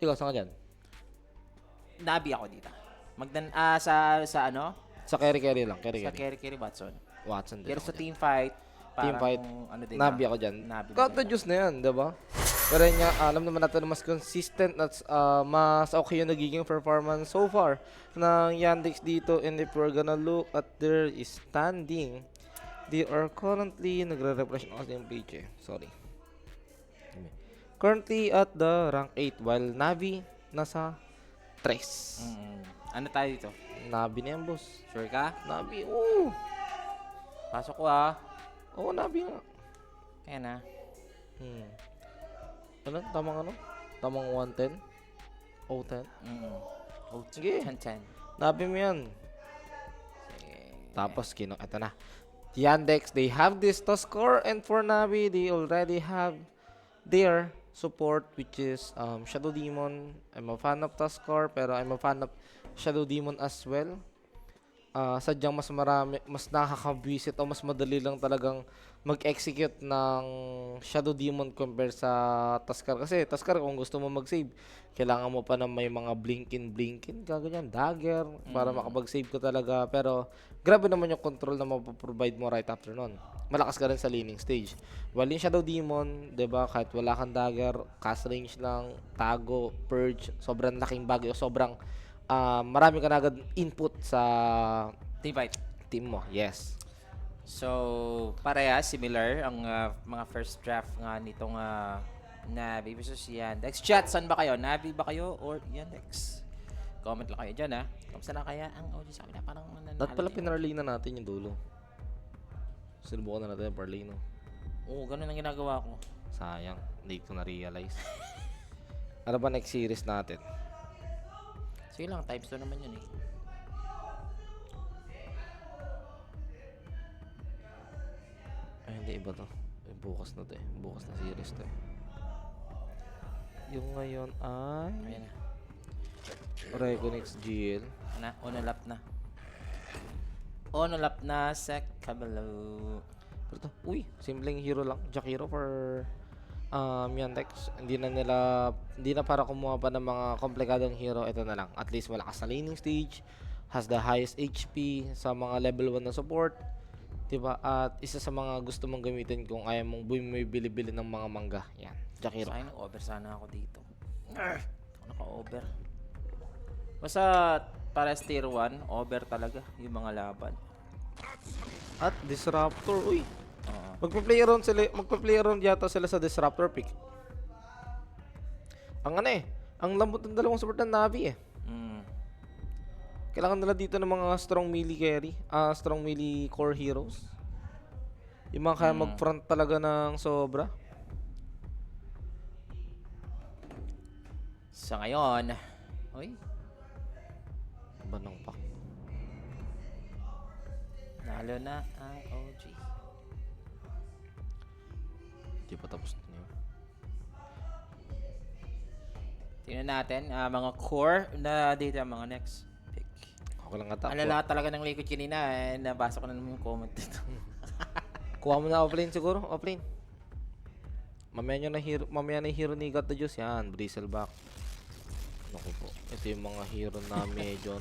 Ikaw, saan ka dyan? Nabi ako dito. Sa ano? Sa carry lang. Sa Kerry Watson. Watson din Pero ako sa dyan. team fight, Team fight, ano din Nabi ako dyan. Nabi Cut the maganda. juice na yan, diba? Pero yun nga, alam naman natin na mas consistent at mas okay yung nagiging performance so far ng Yandex dito. And if we're gonna look at their standing, they are currently, nagre-refresh na kasi yung page eh. Sorry. Currently at the rank 8 while Navi nasa 3. Ano tayo dito? Navi na yan, boss. Sure ka? Navi, oo. Pasok ko ah. Oo, Navi nga. Ayan na. Hmm. Ano? Tamang ano? Tamang 110? 010? Oh, Sige. 10-10. Nabi mo yan. Sige. Tapos, eto na. Yandex, they have this to score. And for Navi, they already have their support, which is Shadow Demon. I'm a fan of Tuskar, pero I'm a fan of Shadow Demon as well. Sadyang mas marami, mas nakakabwisit o mas madali lang talagang mag-execute ng Shadow Demon compare sa Tuskar. Kasi Tuskar, kung gusto mo mag-save, kailangan mo pa na may mga blinkin, kaganyan, dagger, para makapag-save ko talaga. Pero, grabe naman yung control na mapaprovide mo right after nun. Malakas ka rin sa laning stage. While yung Shadow Demon, 'di ba, kahit wala kang dagger, cast range lang, tago, purge, sobrang laking bagay o sobrang marami ka na agad input sa Team fight. team mo. Yes. So, parehas, similar ang mga first draft nga nitong Navi versus Yandex. Chat, saan ba kayo? Navi ba kayo or Yandex? Comment lang kayo dyan ha. Kamusta na kaya ang audio sa akin na parang nanalo Dapat pala din. pinarlay na natin yung dulo. Sinubukan na natin yung parlay, no? Oo, ganun ang ginagawa ko. Sayang. Hindi ko na-realize. Ano ba next series natin? Sige lang, times 2 naman yun eh. Ay, hindi. Iba to. Bukas na to eh. Bukas na series to eh. Yung ngayon ay Ayan na. Reconix GL. Ono lap na. Ono lap na sa Kabalo. Pero to, uy, simpleng hero lang. Jack hero for Yandex. Hindi na para kumuha pa ng mga komplikadong hero. Ito na lang. At least malakas na laning stage. Has the highest HP sa mga level 1 na support. Diba? At isa sa mga gusto mong gamitin kung ayaw mong bumibili-bili ng mga mangga. Yan. Jack hero. Sa akin, over sana ako dito. Ako naka-over. Basta para tier 1, over talaga yung mga laban. At Disruptor. Uy. Oo. Magpa-play around yata sila sa Disruptor pick. Ang ano eh. Ang lambot ng dalawang support ng Navi eh. Kailangan nila dito ng mga strong melee carry. Strong melee core heroes. Yung mga kaya mag-front talaga ng sobra. Sa ngayon, oy, Banang pak. nalo na ang OG. Di pa tapos na yun. Tingnan natin, mga core na dito ang mga next pick. Ako lang ata. Ang lala talaga ng likod kanina, nabasa ko na naman yung comment dito. Kuha mo na offlane siguro. Offlane. Mamaya na yung hero ni God the Juice. Yan. Bristleback. Naku po. Ito yung mga hero na medyo.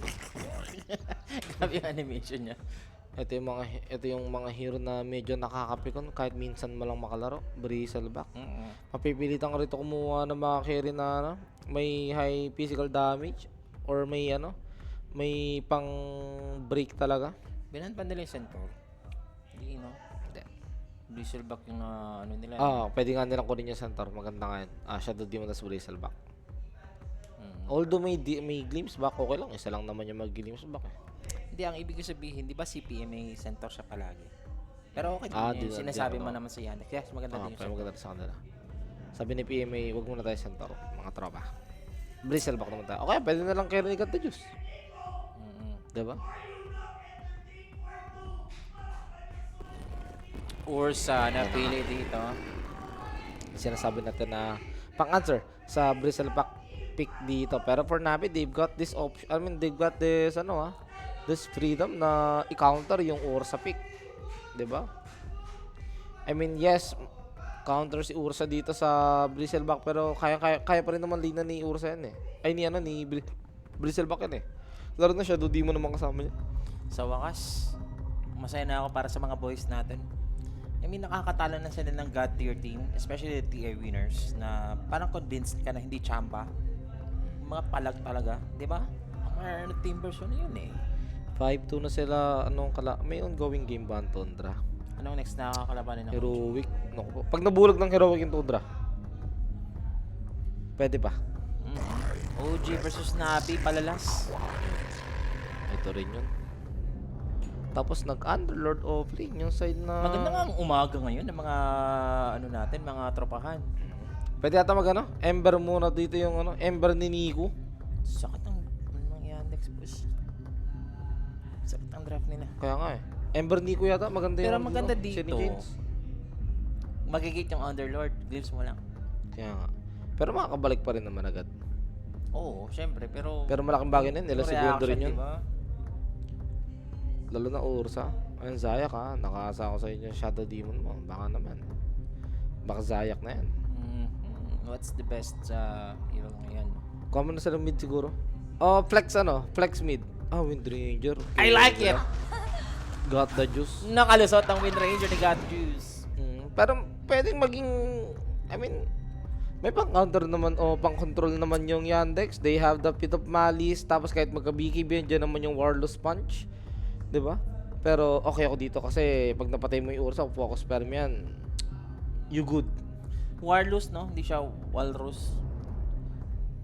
Grabe yung animation niya. Ito yung mga hero na medyo nakakapikon kahit minsan mo lang makalaro. Bristleback. Mapipilitan ka rito kumuha ng mga carry na may high physical damage or may may pang break talaga. Binanpan nila yung Centaur. Hindi, no? Hindi. Bristleback yung ano nila. Pwede nga nilang kunin yung Centaur. Maganda nga yan. Shadow Demon tas Bristleback. Although may glimpse back, okay lang. Isa lang naman yung mag-glimpse back eh. Hindi, ang ibig ko sabihin, di ba CPM may Centaur siya palagi? Pero okay din yun. di- Sinasabi di- mo naman sa Yandex. Yes, maganda din yung Pero Centaur. maganda sa kanila. Sabi ni PMA, wag muna tayo Centaur, mga tropa. Bristleback naman tayo. Okay, pwede na lang carry ni God the Juice. Diba? Ursa na pili dito. Sinasabi natin na pang-answer sa Bristleback pick dito. Pero for Navi, they've got this option. I mean, they've got this, this freedom na i-counter yung Ursa pick. Diba? I mean, yes, counter si Ursa dito sa Bristleback pero kaya pa rin naman lina ni Ursa yan eh. Ay ni Bristleback yan eh. Laro na Shadow Demon naman kasama niya. Sa wakas, masaya na ako para sa mga boys natin. I mean, nakakatalo na sila ng God tier team, especially the tier winners, na parang convinced ka na hindi chamba. Mga palag talaga, di ba? Ang mga team version na yun eh. 5-2 na sila. May ongoing game ba ang Tundra? Anong next na kakalabanin ng Heroic. Naku po. Pag nabulag ng Heroic yung Tundra, pwede pa. OG versus Nabi, palalas. Ito rin yun. Tapos nag-Underlord offlane yung side na... Maganda nga ang umaga ngayon ng mga mga tropahan. Pwede ata Ember muna dito yung Ember ni Nico. Sakit ng Yandex boss. Sakit ang draft nila. Kaya nga eh. Ember Nico yata, maganda Pero yung maganda Shiny dito. James. Magigit yung Underlord, glimpse mo lang. Kaya nga. Pero makakabalik pa rin naman agad. Oo, syempre, pero Pero malaking bagay na yun. Nila yung segundo rin reaction, yun. diba? Lalo na Ursa. Ayun, Zayak ha. Nakaasa ko sa inyo Shadow Demon mo. Baka naman. Baka Zayak na yan. What's the best sa hero ngayon? Common na sila mid siguro. Oh, flex Flex mid. Wind Ranger. I like it! Got the juice. Nakalusot ang Wind Ranger ni God Juice. Pero pwedeng maging... I mean... May pang-counter naman o pang-control naman yung Yandex. They have the Pit of Malice. Tapos kahit magka-BKB, dyan naman yung Warless Punch. Diba? Pero okay ako dito kasi pag napatay mo yung Ursa, focus perm yan. You good. Warlus, no? Hindi siya Walrus.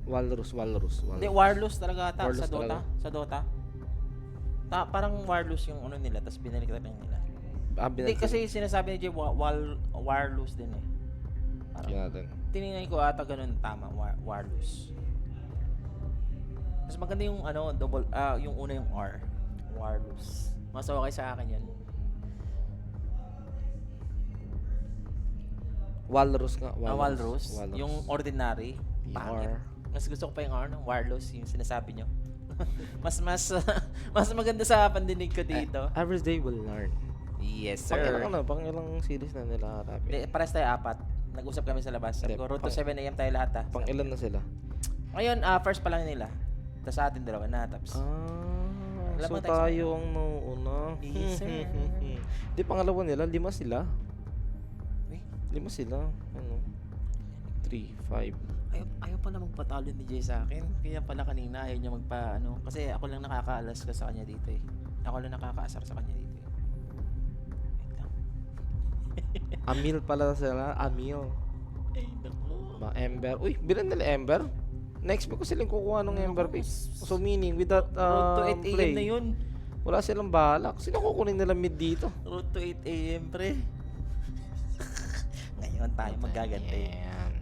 Walrus. Hindi, Warlus talaga ata Warlus sa Dota. talaga. Sa Dota. Parang Warlus yung nila, tapos binalik lang nila. Hindi, kasi sinasabi ni Jay, Warlus din eh. Tingnan natin. Tinignan ko ata ganun tama, Warlus. Mas maganda yung yung una yung R. Warlus. Mas okay sa akin yan. Walrus nga. Walrus. Yung ordinary. Yung Pangit. R. Mas gusto ko pa yung R, no? Warlus, yung sinasabi nyo. mas maganda sa pandinig ko dito. Every day will learn. Yes, Pang sir. ilang series na nila harapin. Pares tayo 4. Nag-usap kami sa labas. Sabi ko, road to 7 AM tayo lahat, ha? Pang ilan na sila? Ngayon, first pa lang nila. Tapos sa atin dalawa na. Tapos, So Laban tayo sa tayo ang nauuna. Yes, sir. Di, pangalawa nila, 5 sila. Uy. 5 sila. 3, 5. Ayaw pala magpatalo ni Jay sa akin. Kaya pala kanina ayaw niya kasi ako lang nakakaalas ka sa kanya dito eh. Ako lang nakakaasar sa kanya dito eh. Wait lang. Amil pala sila. Amil. Ay, naku. Mga Ember. Uy, bilan nila Ember? Na-expect ko silang kukuha ng Ember pick. So meaning, with that Road to 8 play, AM na yun. wala silang balak. Sino kukunin nila mid dito? Road to 8 AM, pre. Ngayon tayo magaganti. Ayan.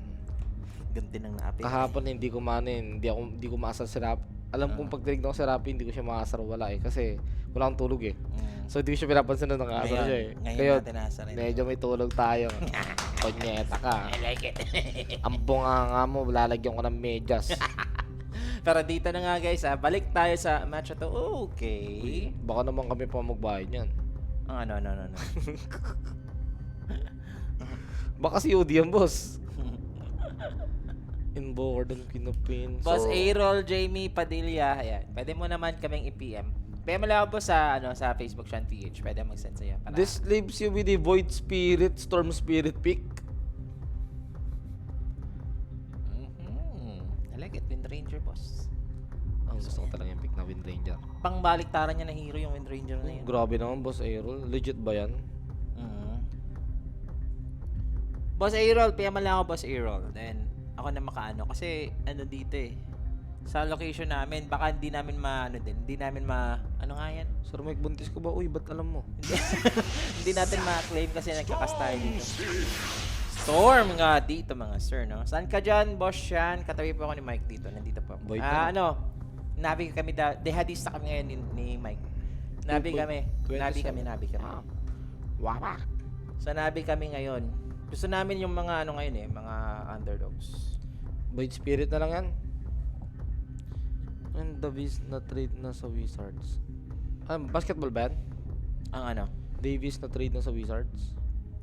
Ganti ng napi. Kahapon hindi ko manin, hindi ko maasar si Rap. Alam kong pag tinignan ko si Rapi, hindi ko siya maasar wala eh. Kasi wala akong tulog eh. So hindi ko siya pinapansin na nakaasar siya eh. Ngayon Kaya natin nasa rin. medyo may tulog tayo. Konyeta ka. I like it. Ang bunga mo, lalagyan ko ng medyas. Pero dito na nga guys, balik tayo sa match na to. Okay. Baka naman kami pa magbayad yan. No. Baka si Udi yan, boss. Inboard and kinupin. Boss A-Roll, Jamie Padilla. Ayan. Pwede mo naman kaming i-PM. PM mo lang po sa Facebook Shan PH. Pwede mag-send sa'yo. Para... This leaves you with the Void Spirit, Storm Spirit pick. I like it. Wind Ranger, boss. Ang gusto ko talaga yung pick na Wind Ranger. Pangbaliktaran niya na hero yung Wind Ranger na yun. Grabe naman, boss A-Roll. Legit ba yan? Boss A-Roll, PM mo lang ako, Boss A-Roll. Then, ako na makaano. Kasi, dito eh. Sa location namin, baka hindi namin hindi namin ano nga yan? Sir Mike, buntis ko ba? Uy, ba't alam mo? Hindi natin ma-claim kasi nagkakas tayo dito. Storm nga dito, mga sir, no? Saan ka dyan, Boss Shan? Katabi po ako ni Mike dito. Nandito po. Boy, tara. Nabi kami, dehadista kami ngayon ni Mike. Nabi kami. 27. Nabi kami. Wapa! So, nabi kami ngayon. Gusto namin yung mga ngayon eh, mga underdogs. Void Spirit na lang yan. And Davis na trade na sa Wizards. Basketball ba yan? Ang Davis na trade na sa Wizards.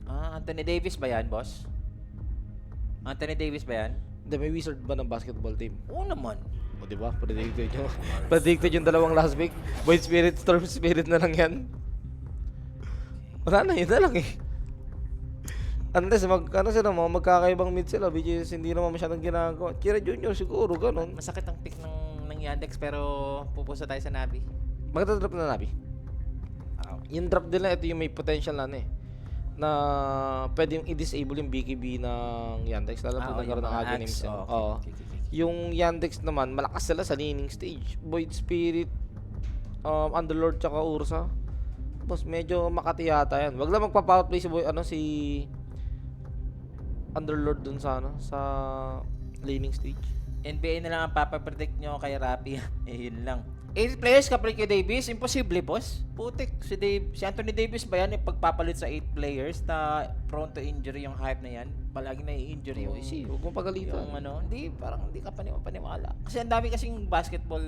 Anthony Davis ba yan, boss? Anthony Davis ba yan? Hindi, may wizard ba ng basketball team? Oo naman. O diba? Predicted yung, predicted yung dalawang last week. Void Spirit, Storm Spirit na lang yan. Wala na, yun na lang eh. Unless, magkakaibang mid sila, which is hindi naman masyadong ginagawa. Kira Junior siguro, ganun. Masakit ang pick ng Yandex pero pupuso tayo sa Navi. Magdadrop na Nabi. Yung drop nila, ito yung may potential na eh. Na pwede yung i-disable yung BKB ng Yandex. Lalo po nagkaroon ng Aghanim. Oo. Yung Yandex naman, malakas sila sa laning stage. Void Spirit, Underlord, tsaka Ursa. Boss, medyo Makati yata yan. Wag lang magpa-power play si Underlord dun sa sa laning stage. NBA na lang ang papapredict nyo kay Rappi. Yun lang. 8 players kapag kay Davis, imposible boss. Putik, si Anthony Davis ba yan yung pagpapalit sa 8 players na prone to injury yung hype na yan? Palagi na i-injury yung Huwag mong pagalitan. yung parang hindi ka paniwala. Kasi ang dami kasing basketball,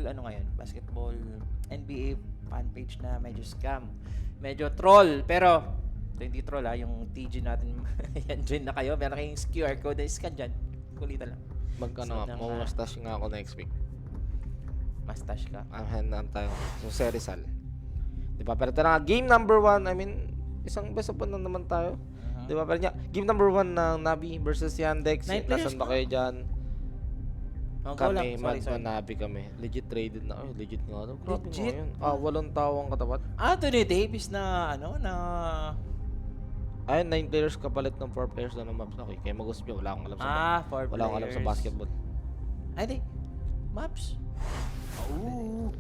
basketball NBA fan page na medyo scam. Medyo troll, pero ito hindi troll yung TG natin, yan dyan na kayo. Meron kayong QR code na scan dyan. Kulitan lang. Mamustash nga ako next week. Mustache ka. Hanaan tayo. So, Serizal. Diba? Pero ito na nga, game number 1. I mean, isang best of one na naman tayo. Diba? Pero nga, game number 1 ng Navi versus Yandex. 9 players Nasaan ba kayo dyan? Kami, sorry. Navi kami. Legit traded na. Ay, legit nga. Grabe Legit? nga yun. 8 tao ang katapat. Anthony Davis na, Ayun, 9 players kapalit ng 4 players na ng maps. Okay, kaya mag-usap yun. Wala akong alam sa four wala akong alam sa players. basketball. Ay, di. Maps. Ooh.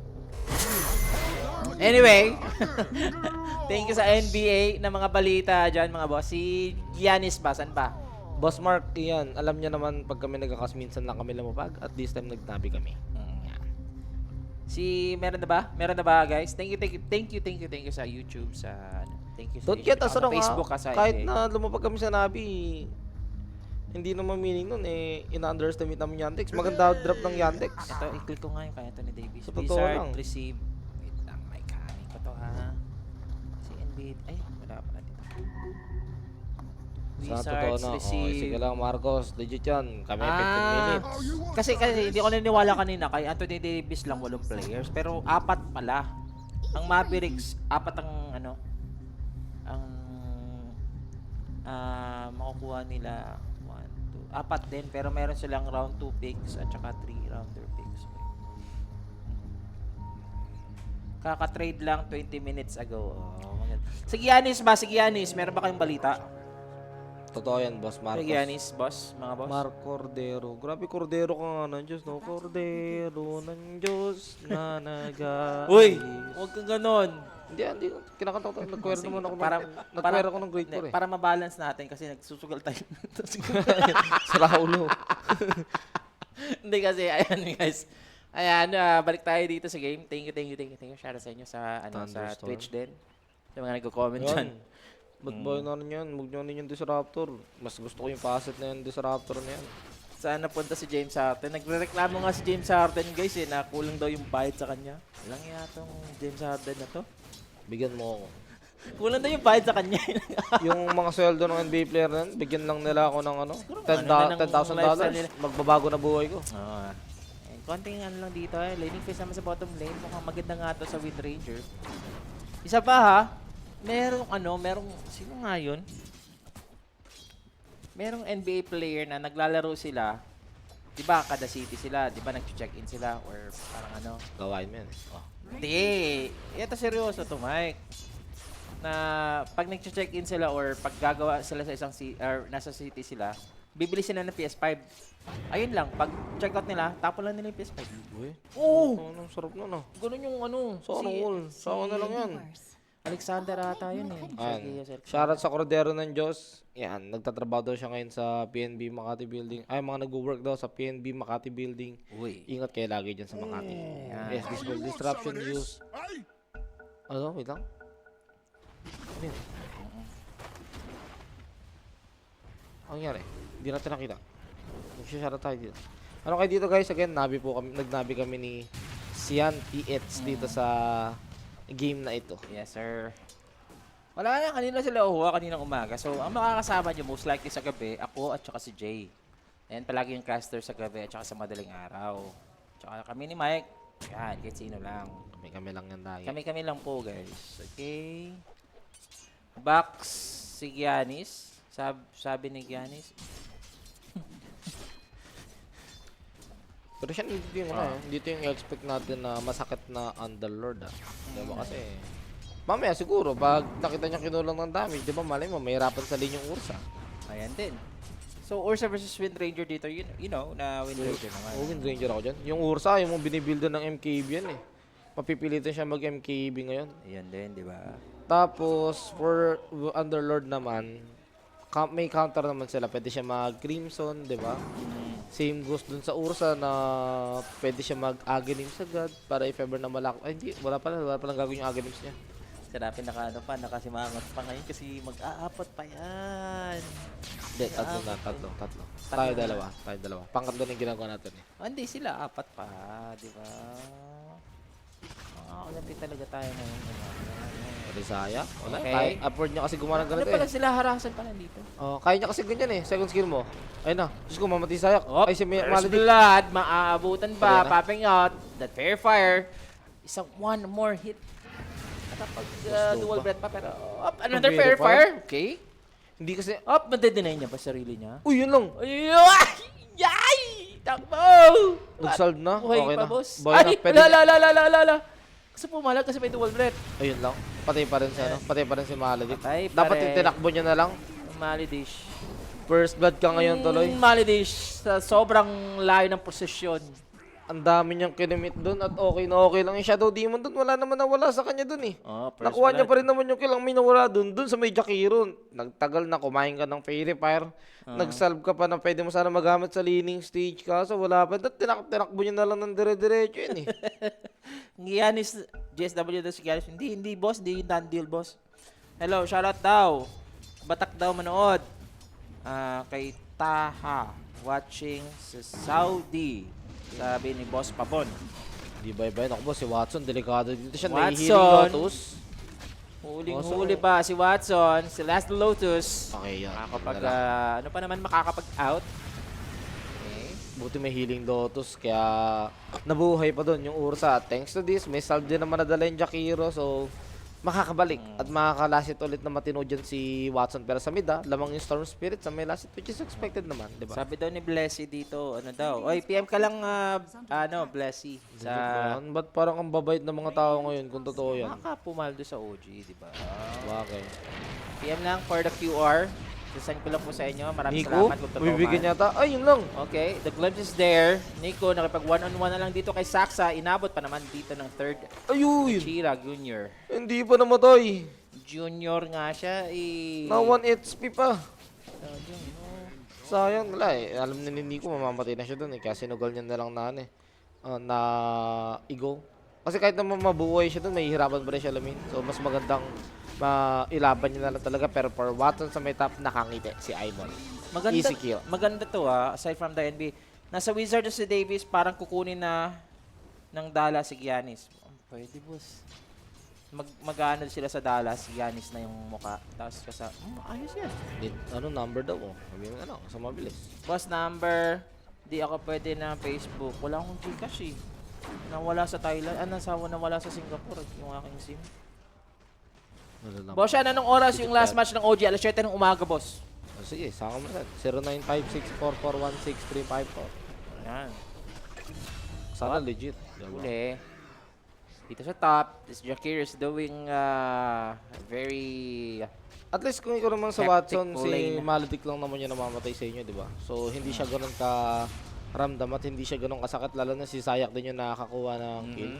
Anyway, thank you sa NBA na mga balita dyan, mga boss. Si Giannis ba? Saan ba? Boss Mark, iyan. Alam niya naman pag kami nagkakas, minsan lang kami lumabag. At this time, nagtabi kami. Yan. Meron na ba? Meron na ba, guys? Thank you sa YouTube, thank you sa Don't get us sa wrong, Facebook ha? sa Kahit NBA. na lumapag kami sa Navi, hindi naman meaning nun ina-underestimate namin Yandex. Maganda drop ng Yandex. Ito, i-click ko nga yung kay Anthony Davis. Sa totoo lang. Receive. Wait lang, may coming ko to ha. Si NBA, ay, wala pala dito. Sa totoo na. receive. Sige lang, Marcos. Legit yan. Kami 15 minutes. Kasi hindi ko naniniwala kanina kay Anthony Davis lang 8 players pero 4 pala. Ang Mavericks 4 ang makukuha nila 4 din pero meron silang round 2 picks at saka 3 rounder picks. Kaka-trade lang 20 minutes ago. Oh, maganda. Sige Giannis, meron ba kayong balita? Totoo yan, Boss Marcos. Sige Giannis, boss, mga boss. Mark Cordero. Grabe, Cordero ka nga ng Diyos, no? Cordero ng Diyos na nag Uy, huwag kang ganon. Hindi. Kinakanta ko. Nag-choir naman ako. Para- Ako ng grade 4 eh. Para ma-balance natin kasi nagsusugal tayo. Sara ulo. Hindi kasi, ayan guys. Ayan, balik tayo dito sa game. Thank you. Shoutout sa inyo sa Thunderstorm. Twitch din. Sa mga nagko-comment dyan. Ba't ba yun yan? Huwag nyo yung Disruptor. Mas gusto ko yung facet na yung Disruptor na yan. Saan napunta si James Harden? Nagrereklamo nga si James Harden guys na kulang daw yung bayad sa kanya. Walang yatong James Harden na to. Bigyan mo ako. Kulang daw yung bayad sa kanya. Yung mga sweldo ng NBA player na yan, bigyan lang nila ako ng $10,000. lifestyle nila. Magbabago na buhay ko. Oo. Konting lang dito laning face naman sa bottom lane. Mukhang maganda nga to sa Wind Ranger. Isa pa ha. Merong sino nga yun? Merong NBA player na naglalaro sila. 'Di ba kada city sila, 'di ba nag-check-in sila or parang Gawain mo yan eh. Hindi. Ito seryoso to, Mike. Na pag nag-check-in sila or pag gagawa sila sa isang or nasa city sila, bibili sila ng PS5. Ayun lang, pag check-out nila, tapon lang nila yung PS5. Uy. Oo! Ang sarap na no. Ganun yung Sa all. Sa na lang yan. Alexander ata yun eh. Ayan. Shoutout sa Cordero ng Diyos. Yan, nagtatrabaho daw siya ngayon sa PNB Makati Building. Ay, mga nag-work daw sa PNB Makati Building. Uy. Ingat kayo lagi dyan sa Makati. Yan. Yes, this will disruption use. Wait lang. Ano yun? Ano nangyari? Hindi natin nakita. Magsishoutout tayo dito. Ano kayo dito guys? Again, nag-nabi kami ni Sian PH dito sa game na ito. Yes, sir. Wala na, kanina sila uhuwa, kaninang umaga. So, ang makakasama nyo most likely sa gabi, ako at saka si Jay. And palagi yung caster sa gabi at saka sa madaling araw. Tsaka kami ni Mike, yan, kahit sino lang. Kami lang yan lagi. Kami lang po, guys. Okay. Box si Giannis. Sabi ni Giannis. Pero siya dito yung dito yung expect natin na masakit na Underlord Diba kasi mamaya siguro pag nakita niya kinulang ng damage, di ba malay mo mahirapan sa linyong Ursa. Ayan din. So, Ursa versus Wind Ranger dito, you know, na Wind Ranger naman. Wind Ranger ako dyan. Yung Ursa, yung binibuildan ng MKB yan eh. Mapipilitan siya mag-MKB ngayon. Ayan din, di ba? Tapos, for Underlord naman, may counter naman sila. Pwede siya mag-Crimson, di ba? Same goes dun sa Ursa na pwede siya mag-Aghanim sa God para if ever na malak... Ay, hindi. Wala palang gagawin yung Aghanims niya. Sarapin nakasimangot pa ngayon kasi mag-aapat pa yan. Hindi, tatlo. Tayo dalawa. Pangatlo na yung ginagawa natin eh. Hindi sila, apat pa, di ba? Kalapit talaga tayo ngayon. Rizaya? Wala. Okay. Kaya upward niya kasi gumawa ng Ano ganito pala eh. sila, harasan pala dito? Oh, kaya niya kasi ganyan eh. Second skill mo. Ayun na. Diyos ko, mamatay sayak. Ay, si First Malady. blood, maaabutan ba? Ayan na. Popping out. That fair fire. Isang one more hit. At kapag dual breath pa, pero another Fair fair fire. Okay. Hindi kasi... Madedeny niya ba sarili niya? Uy, yun lang. Yay! Takbo! Nag-solve na. Buhay Okay pa, na. boss. Boy na. Ay, Pwede ala. Kasi pumalag kasi may dual breath. Ayun lang. Patay pa rin si ano. Patay pa rin si Malady. Patay pa Dapat rin. itinakbo niya na lang. Malidish. First blood ka ngayon tuloy. Malidish. Sa sobrang layo ng posisyon. Ang dami niyang kinimit doon at okay na okay lang yung Shadow Demon doon. Wala naman nawala sa kanya doon eh. First Nakuha niya blood. pa rin naman yung kilang minawala doon sa may Jakiro. Nagtagal na, kumain ka ng Fairy Fire. Nag-salve ka pa na pwede mo sana magamit sa leaning stage kaso wala pa. Tinakbo niya na lang ng dire-diretso yun eh. Giannis, GSW daw si Giannis. Hindi boss, hindi yung done deal boss. Hello, shoutout daw. Batak daw manood. Kay Taha, watching sa Saudi. Sabi ni Boss Papon. Di ba iba yun? Ako boss, si Watson, delikado dito siya. Watson. Nahihiling Lotus. Huling-huli ba si Watson, si Last Lotus. Okay, yan. Kapag, Wala. ano pa naman makakapag-out. Okay. Buti may healing Lotus, kaya nabuhay pa doon yung Ursa. Thanks to this, may salve din naman nadala yung Jakiro, so makakabalik at makakalasit ulit na matino dyan si Watson. Pero sa mid lamang yung Storm Spirit sa may lasit, which is expected naman, di ba? Sabi daw ni Blessy dito, ano daw. Oy, PM ka lang, Blessy. Sa Ba't parang ang babait ng mga tao ngayon kung totoo yan? makapumaldo sa OG, di ba? Bakit? PM lang for the QR. Sasend ko lang po sa inyo. Maraming Nico, salamat kung totoo bibigyan man. yata. Ay, yun lang. Okay, the glimpse is there. Nico, nakipag one-on-one na lang dito kay Saksa. Inabot pa naman dito ng third. Ayun! Chira, Junior. Hindi pa namatay. Junior nga siya, Na 1 HP pa. Sayang, no? Sayang, wala eh. Alam na ni Nico, mamamatay na siya dun eh. Kaya sinugal niya na lang na ano eh. Na Igo. Kasi kahit naman mabuhay siya dun, may hirapan pa rin siya alamin. So, mas magandang ilaban niya na lang talaga. Pero for Watson sa may top, nakangiti si Aimon. Maganda, Easy kill. maganda to aside from the NBA. Nasa Wizards si Davis, parang kukunin na ng Dallas si Giannis. Pwede, boss. Mag-ano sila sa Dallas, Giannis na yung mukha. Tapos ayos yan. Ano, number daw oh. Sabi mo ano, sa mabilis. Boss number, di ako pwede na Facebook. Wala akong Gcash eh. Nawala sa Thailand, nawala sa Singapore yung aking SIM. Boss, yan, anong oras yung last match ng OG? Alas 7 ng umaga, boss. Sige, saka mo na. 0956441634. Ayan. Sana legit. Uli. Dito sa top, this Jakir is doing very... At least kung ikaw naman sa Hectic Watson, si lane. Maledic lang naman yung namamatay sa inyo, di ba? So, hindi siya ganun ka ramdam at hindi siya ganun kasakit. Lalo na si Sayak din yung nakakakuha ng kill.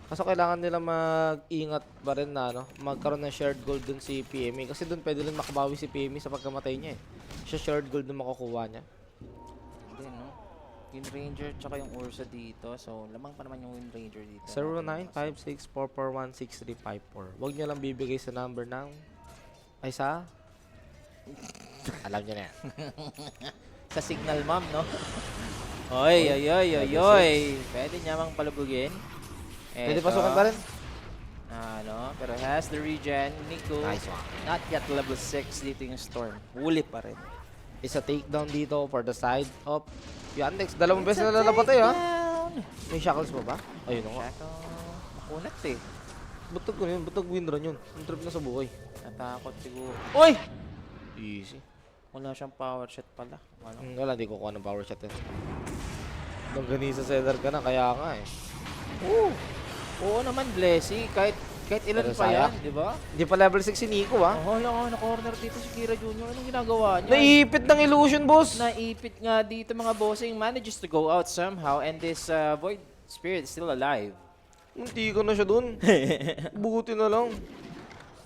Kaso kailangan nila mag-ingat pa rin na magkaroon ng shared gold dun si PME. Kasi dun pwede rin makabawi si PME sa pagkamatay niya eh. Siya shared gold na makukuha niya. Hindi, no? Wind Ranger tsaka yung Ursa dito. So, lamang pa naman yung Wind Ranger dito. 0956441634. Huwag niyo lang bibigay sa number ng... Ay sa? Alam niyo na yan. Sa Signal Mom, no? Oy. Pwede niya mang palubugin. Pwede Eto. pasukan pa rin? Pero has the regen. Nico, Nice one. not yet level 6 dito yung Storm. Huli pa rin. is a takedown dito for the side of Yandex. Dalawang beses na napatay ha. May shackles pa ba? Ayun o nga. Shackle. Makunat eh. Butog ko yun, butog windrun yun. Ang trip na sa buhay. Natakot siguro. Uy! Easy. Wala siyang power shot pala. Ano? Wala, di ko kuha ng power shot eh. Longganisa seller ka na, kaya nga eh. Oo naman, Blessy. Kahit ilan Pero pa sayang. yan, di ba? Hindi pa level 6 si Nico ha. Oh, hala, na-corner dito si Kira Jr. Anong ginagawa niya? Naiipit ng illusion, boss. Naipit nga dito mga bossing. Manages to go out somehow and this Void Spirit is still alive. Munti ko na siya dun. Buti na lang.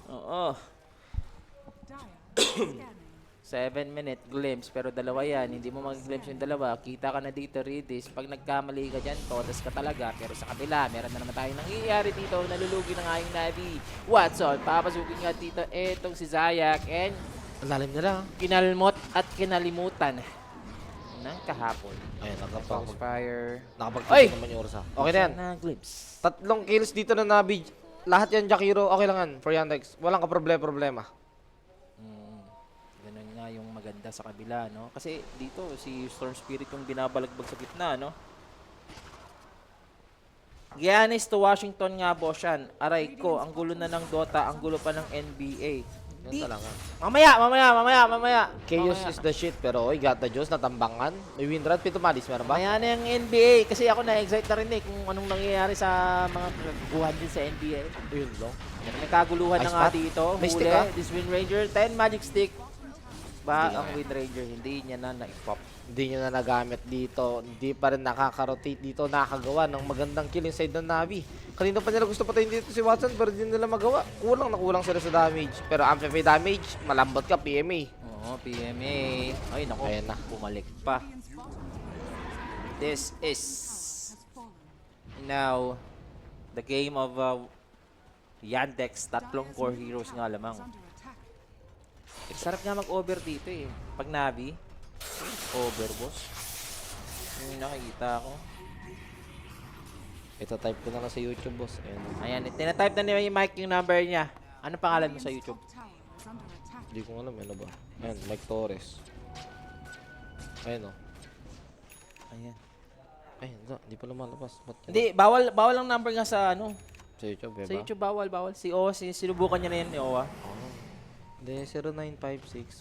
Oo. 7-minute glimpse pero dalawa yan. Hindi mo mag-glimpse yung dalawa. Kita ka na dito, Ridis. Pag nagkamali ka dyan, todas ka talaga. Pero sa kabila, meron na naman tayong nangyayari dito. Nalulugi na nga yung Navi. Watson, papasukin nga dito etong si Zayak. And Ang lalim nila. kinalmot at kinalimutan ng kahapon. Ayun, Foxfire. Ay! nakapagtapos naman yung Ursa. Okay na yan. Na glimpse. 3 kills dito na Nabi. Lahat yan, Jakiro. Okay lang yan for Yandex. Walang problema. Ganun nga yung maganda sa kabila, no? Kasi dito, si Storm Spirit yung binabalagbag sa gitna, no? Giannis to Washington nga, boss yan. Aray ko, ang gulo na ng Dota, ang gulo pa ng NBA. Yan talaga. Mamaya. Chaos is the shit. Pero oy, got the juice. Natambangan. May win rate. Pitumalis. Meron ba? Mamaya na yung NBA. Kasi ako na-excite na rin eh kung anong nangyayari sa mga kaguhan din sa NBA. Yun lang. May kaguluhan na Ice nga Path? dito. May Huli, stick ka? this Wind Ranger, 10 Magic Stick. Ba, Hindi ang nga. Wind Ranger, hindi niya na na-pop. Hindi nyo na nagamit dito. Hindi pa rin nakaka-rotate dito. Nakakagawa ng magandang kill inside ng Navi. Kanina pa nila gusto patayin dito si Watson pero hindi nila magawa. Kulang sila sa damage. Pero amplify damage, malambot ka, PMA. Oo, PMA. Ay, naku, Ayan na. bumalik pa. This is now the game of Yandex. Tatlong core heroes nga lamang. Sarap nga mag-over dito eh. Pag Navi, over boss. Yung nakikita ko. Ito type ko na lang sa YouTube, boss. Ayan. Ayan, tinatype na ni Mike yung number niya. Ano pangalan mo sa YouTube? Hindi ko alam, ano ba? Ayan, Mike Torres. Ayan, oh. Ayan. Ayun, hindi pa lumalabas. Ba't yun? Hindi, bawal ang number nga sa ano. Sa YouTube, diba? Sa YouTube bawal. Si Owa, sinubukan niya na yan ni Owa. Oh. Hindi,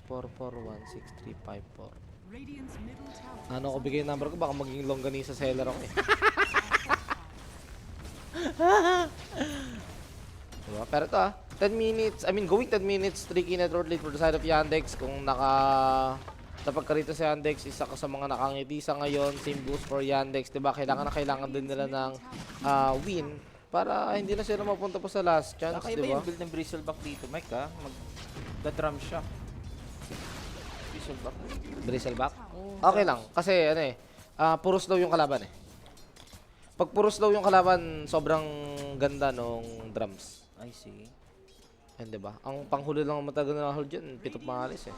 0956-441-6354. Ano ko bigay yung number ko? Baka maging longganisa seller ako eh. Diba? Pero ito 10 minutes, going 10 minutes, 3 key net road lead for the side of Yandex. Kung napagkarito sa Yandex, isa ka sa mga nakangiti sa ngayon, same boost for Yandex, diba? Kailangan din nila ng win para hindi na sila mapunta pa sa last chance, Kakaiba diba? yung build ng Bristleback dito, Mike, ha? Mag-drum siya. Bristleback. Bristleback? Oo, Okay lang, kasi puro slow yung kalaban eh. Pag puro slow yung kalaban, sobrang ganda nung drums. I see. Yan, diba? Ang panghuli lang ang matagal na hold dyan, pitong pangalis eh.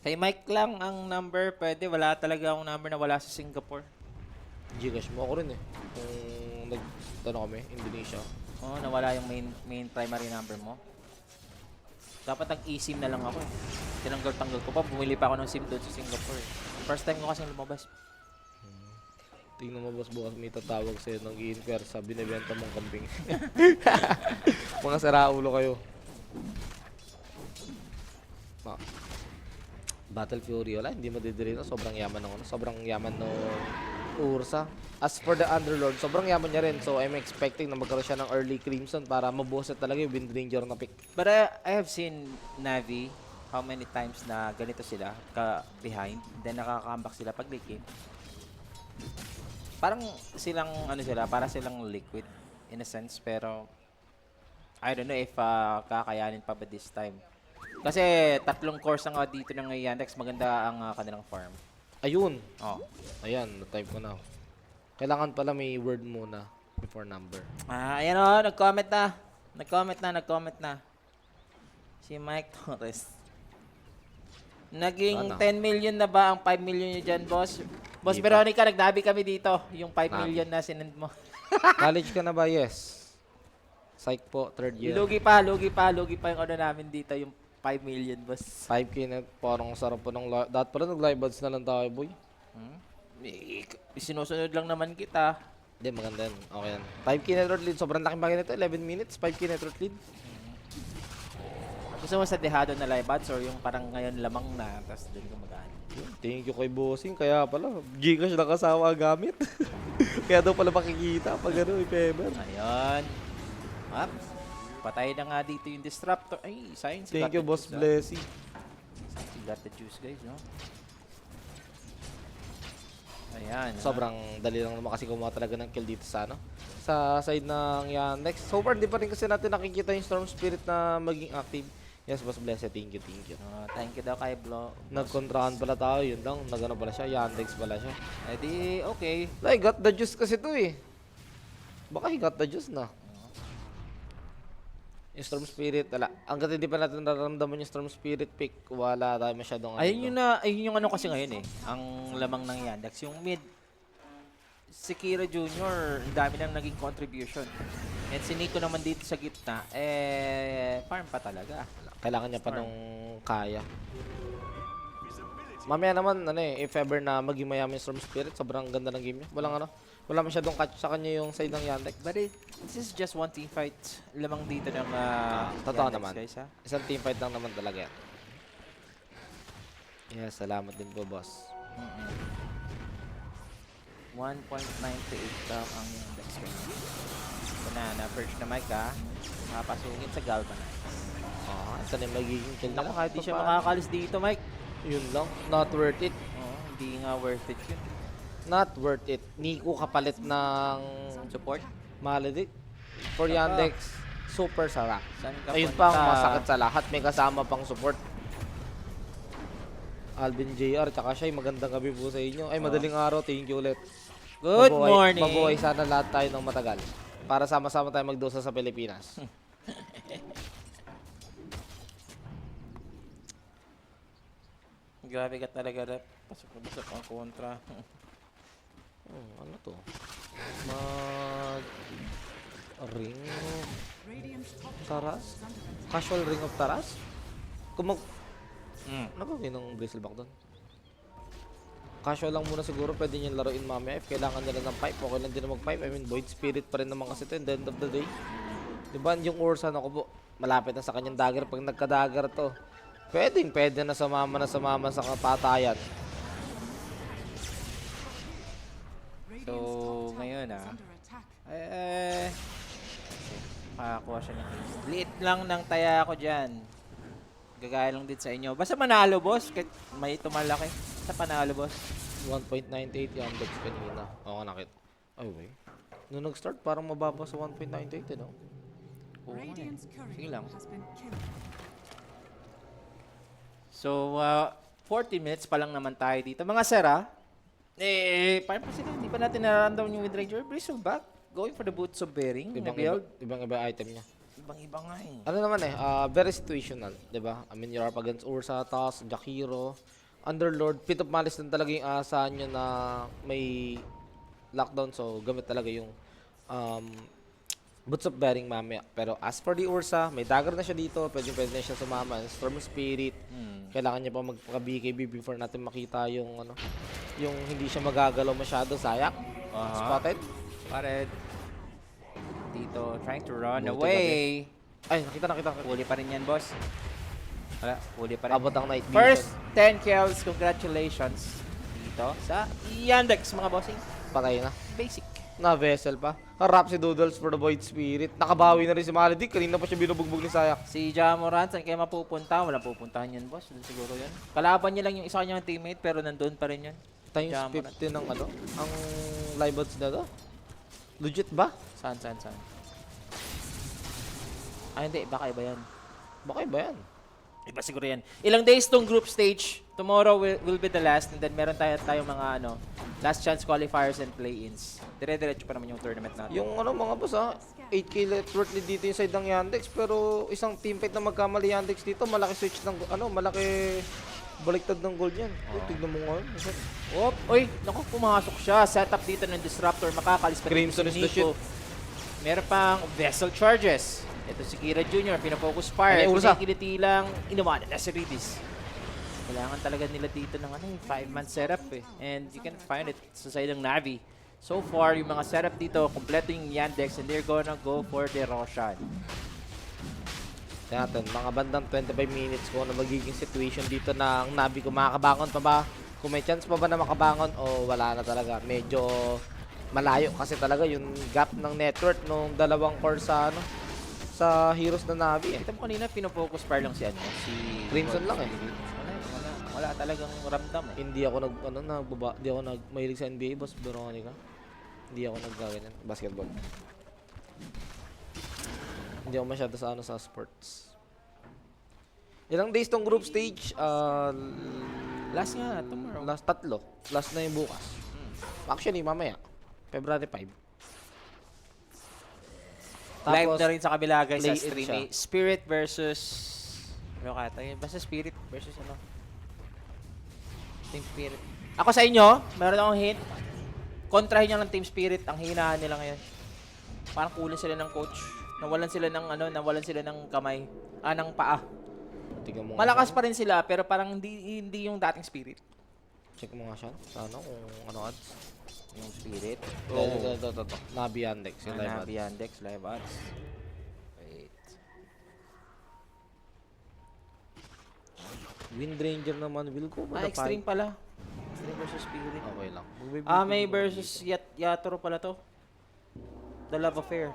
Kay Mike lang ang number, pwede. Wala talaga akong number na wala sa Singapore. Gcash mo ako rin eh. Kung kami, Indonesia. Oo, nawala yung main primary number mo. Dapat nag-eSIM na lang ako eh. Tinanggal-tanggal ko pa, bumili pa ako ng SIM doon sa Singapore eh. First time ko kasi lumabas. Tingnan mo boss, bukas may tatawag sa'yo ng i-inquire sa binibenta mong kambing. Mga saraulo kayo. Battle Fury, wala, hindi madidiri na. Sobrang yaman ng sobrang yaman ng Ursa. As for the Underlord, sobrang yaman niya rin. So I'm expecting na magkaroon siya ng early Crimson para maboset talaga yung Wind Ranger na pick. But I have seen Navi how many times na ganito sila behind, then nakaka-comeback sila pag late game. Parang silang para silang liquid in a sense, pero I don't know if kakayanin pa ba this time. Kasi 3 cores na nga dito ng Yandex, maganda ang kanilang farm. Ayun. Oh. Ayan, na-type ko na. Kailangan pala may word muna before number. Ayan o, nag-comment na. Si Mike Torres. Naging Sana. 10 million na ba ang 5 million nyo dyan, boss? Boss Di pa. Veronica, nagdabi kami dito. Yung 5 Nabi. million na sinend mo. College ka na ba? Yes. Psych po, third year. Lugi pa yung ano namin dito. Yung 5 million, boss. 5K na, parang sarap po ng dati pala nag-live ads na lang tayo, boy. Hmm? Sinusunod lang naman kita. Hindi, maganda yan. Okay yan. 5K net worth lead. Sobrang laking bagay nito. 11 minutes, 5K net worth lead. Gusto mo sa dehado na live ads or yung parang ngayon lamang na, tapos doon ka mag-ano? Thank you kay Bossing. Kaya pala, Gcash na kasama gamit. Kaya daw pala makikita pag ano, i-payment. Ayun. Up. Patay na nga dito yung disruptor. Ay, science. Thank you, Boss Blessing. You got the juice, guys, no? Ayan. Sobrang dali lang naman kasi kumuha talaga ng kill dito sa ano, sa side ng Yandex. So far, di pa rin kasi natin nakikita yung Storm Spirit na maging active. Yes, Boss Blessed. Thank you, thank you. Thank you daw kay Blo. Nagkontrahan pala tayo, yun lang. Nagano pala siya, Yandex pala siya. Eh di, okay. Like, got the juice kasi to eh. Baka he got the juice na. Yung Storm Spirit, wala. Hanggat hindi pa natin nararamdaman yung Storm Spirit pick, wala tayo masyadong Ayun yung ano kasi ngayon eh. Ang lamang ng Yandex. Yung mid, si Kira Jr., ang dami nang naging contribution. And si Nico naman dito sa gitna, farm pa talaga. Kailangan niya pa nung kaya. Mamaya naman, ano eh, if ever na maging mayaman yung Storm Spirit, sobrang ganda ng game niya. Wala masyadong catch sa kanya yung side ng Yandex. But this is just one team fight lamang dito ng Totoo Yandex, naman. guys, ha? Isang team fight lang naman talaga yan. Yes, salamat din po, boss. 1.98 lang ang Yandex ko. Ito na perch na mic, ha? Mapasungin sa Galvanize. Ito na yung magiging kill Naku, nila. kahit di siya makakalis dito, Mike. Yun lang, not worth it. Hindi nga worth it yun. Not worth it. Nico kapalit ng Support? Maledict. For Yandex, super sarap. Saan ka Ayun punta? pa ang masakit sa lahat. May kasama pang support. Alvin JR, tsaka siya, magandang gabi po sa inyo. Ay, madaling araw. Thank you ulit. Good morning. Mabuhay sana lahat tayo ng matagal. Para sama-sama tayo magdosa sa Pilipinas. Grabe ka talaga, Rep. Pasok ang kontra. Ano to? Ring of Taras? Casual Ring of Taras? Ano gawin ng Bristleback doon? Casual lang muna siguro, pwede nyo laruin mamaya. If kailangan nila ng pipe, okay lang din na mag-pipe. I mean, Void Spirit pa rin naman kasi ito in the end of the day. Diba, yung Ursa na ko po, malapit na sa kanyang dagger. Pag nagka-dagger to, pwede na sumama sa kapatayan. So, ngayon makakuha siya ng haste. Liit lang ng taya ko dyan. Gagaya lang din sa inyo. Basta manalo, boss. Kahit may tumalaki. Basta panalo, boss. 1.98 Yandex kanina. Oo, nakit. Ay, wait. Nung nag-start, parang mababa sa 1.98, no? Oo, sige lang. So, 40 minutes pa lang naman tayo dito. Mga sera, parang pa sila, hindi pa natin nararamdaman yung Wind Ranger. Bristleback, going for the Boots of Bearing. Ibang-iba item niya. Ibang-iba nga eh. Ano naman very situational, di ba? I mean, you're up against Ursa, Taos, Jakiro, Underlord. Pit of Malice din talaga yung asahan nyo na may lockdown. So, gamit talaga yung Boots of Bearing mamaya. Pero as for the Ursa, may dagger na siya dito. Pwede na siya sumama. Storm Spirit. Kailangan niya pa magpaka-BKB before natin makita yung yung hindi siya magagalaw masyado. Sayak. Spotted. Spotted. Dito, trying to run Buti away. Ay, nakita. Huli pa rin yan, boss. Wala, huli pa rin. Abot ang night vision. First 10 kills, congratulations. Dito sa Yandex, mga bossing. Patay na. Basic. Na vessel pa. Harap si Doodles for the Void Spirit. Nakabawi na rin si Maledict. Kanina pa siya binubugbog ni Sayak. Si Jamoran, saan kayo mapupunta? Walang pupuntahan yan, boss. Doon siguro yan. Kalaban niya lang yung isa kanyang teammate, pero nandun pa rin yan. Times Jamoran. 50 ng ang live odds na to. Legit ba? Saan? Hindi. Baka iba yan. Baka iba yan. Iba siguro yan. Ilang days tong group stage. Tomorrow will be the last. And then meron tayong mga last chance qualifiers and play-ins. Dire-diretso pa naman yung tournament natin. Yung mga boss 8K net worth lead dito yung side ng Yandex. Pero isang team fight na magkamali Yandex dito, malaki switch ng, malaki baliktad ng gold yan. Tignan mo ngayon. Uy, naku, pumasok siya. Setup dito ng Disruptor. Makakalis pa dito Crimson is si the shit. Nico. Meron pang Vessel Charges. Ito si Kira Jr. Pinafocus fire. Ano yung Ursa? Kinikiliti lang. Inuman na si Ridis. Kailangan talaga nila dito ng 5-man setup eh. And you can find it sa side ng Navi. So far, yung mga setup dito, kompleto yung Yandex and they're gonna go for the Roshan. Tingnan natin, mga bandang 25 minutes kung ano magiging situation dito ng Navi. Kung makakabangon pa ba? Kung may chance pa ba na makabangon o wala na talaga. Medyo malayo kasi talaga yung gap ng network nung dalawang core sa ano sa heroes na Navi eh. Kita mo kanina, pinafocus fire lang si si Crimson lang eh. Wala talagang ramdam eh. Hindi ako hindi ako mahilig sa NBA, boss Veronica. Hindi ako naggaganyan. Basketball. Hindi ako masyado sa sa sports. Ilang days tong group stage? Last nga, tomorrow. Tatlo. Last na yung bukas. Actually, mamaya. February 5. Live Tapos, na rin sa kabila guys sa play-in stream. siya. Spirit versus... Ano kata yun? Basta Spirit versus ano? Team Spirit. Ako sa inyo, meron akong hint. Kontrahin nyo ng Team Spirit. Ang hinaan nila ngayon. Parang kunin sila ng coach. Nawalan sila ng nawalan sila ng kamay. Ng paa. tingnan mo nga Malakas siya. pa rin sila pero parang hindi yung dating Spirit. Check mo nga siya. Sa ano, kung ano odds. Yung Spirit. Ito. Navi Yandex. Yung live odds. Yandex live odds. Wait. Wind Ranger naman will go for the Extreme fight. pala. Extreme versus Spirit. Okay lang. May versus Yatoro pala to. The Love Affair.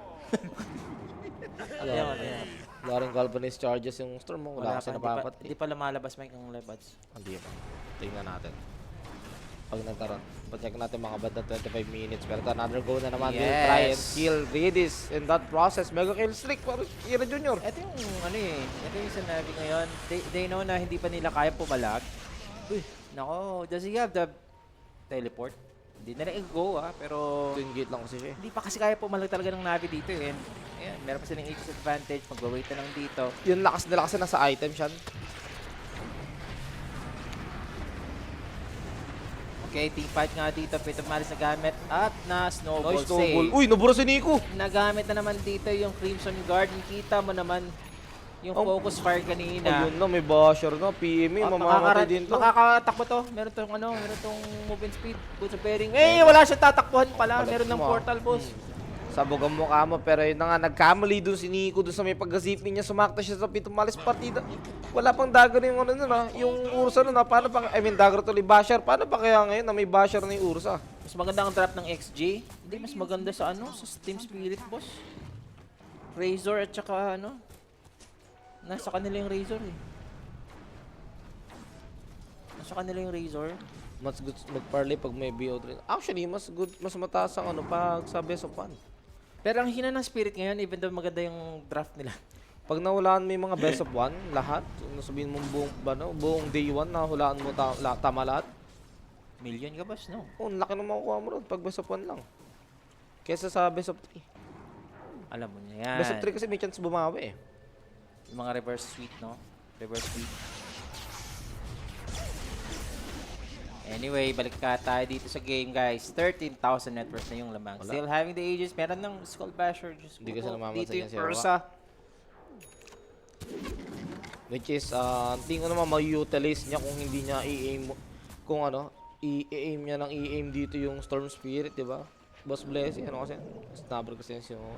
Ayan. Wala rin galvanized charges yung storm mo. Wala kasi napapat. Hindi pa lumalabas Mike ng live odds. Hindi pa. Tingnan natin. Pag nagkaroon. Pacheck natin mga banda 25 minutes. Pero ito, another go na naman. Will try and kill Redis in that process. Mega kill streak para Kira Jr. Ito yung ito yung sa Navi ngayon. They know na hindi pa nila kaya pumalag. Uy, nako, does he have the teleport? Hindi na rin go pero Twin gate lang kasi siya. hindi pa kasi kaya pumalag talaga ng Navi dito eh. Ayan, meron pa silang aegis advantage, magwa-wait na lang dito. Yung lakas nila kasi nasa item siya. Okay, team fight nga dito, Pit of Malice na gamit at na snowball Nice save. snowball. Uy, nabura si Nico. Nagamit na naman dito yung Crimson Guard. Kita mo naman yung focus fire kanina. Ayun na, may basher na. PME, mamamatay din to. Makakatakbo to. Meron tong movement speed. Boots of bearing. Wala siya tatakbuhan pala. Meron ng portal, boss. Sabog ang mukha mo, pero yun na nga, nagkamali dun si Nico dun sa may pagkasipin niya, sumakta siya sa pitong malis partida. Wala pang dagger yung ano nun yung Ursa nun paano pa, dagger tuloy basher, paano pa kaya ngayon na may basher na yung Ursa? Mas maganda ang drop ng XG. Hindi, mas maganda sa sa Team Spirit, boss. Razor at saka nasa kanila yung Razor eh. Nasa kanila yung Razor. Mas good mag-parlay pag may BO3. Actually, mas mataas ang pag sa best of 1. Pero ang hina ng Spirit ngayon, even though maganda yung draft nila. Pag nahulaan mo yung mga best of 1, lahat, sabihin mo buong day 1 na hulaan mo tama lahat. Million ka, boss, no? Oh, laki ng makukuha mo ron pag best of 1 lang. Kesa sa best of 3. Alam mo niya yan. Best of 3 kasi may chance bumawi eh. Yung mga reverse sweep, no? Reverse sweep. Anyway, balik ka tayo dito sa game, guys. 13,000 net worth na yung lamang. Wala. Still having the ages. Meron ng Skull Basher. Hindi kasi namamansin dito yan yung si Roa. Ursa. Which is, tingin ko naman ma-utilize niya kung hindi niya i-aim, kung i-aim niya ng i-aim dito yung Storm Spirit, di ba? Boss Blessing, kasi? Snubber kasi yung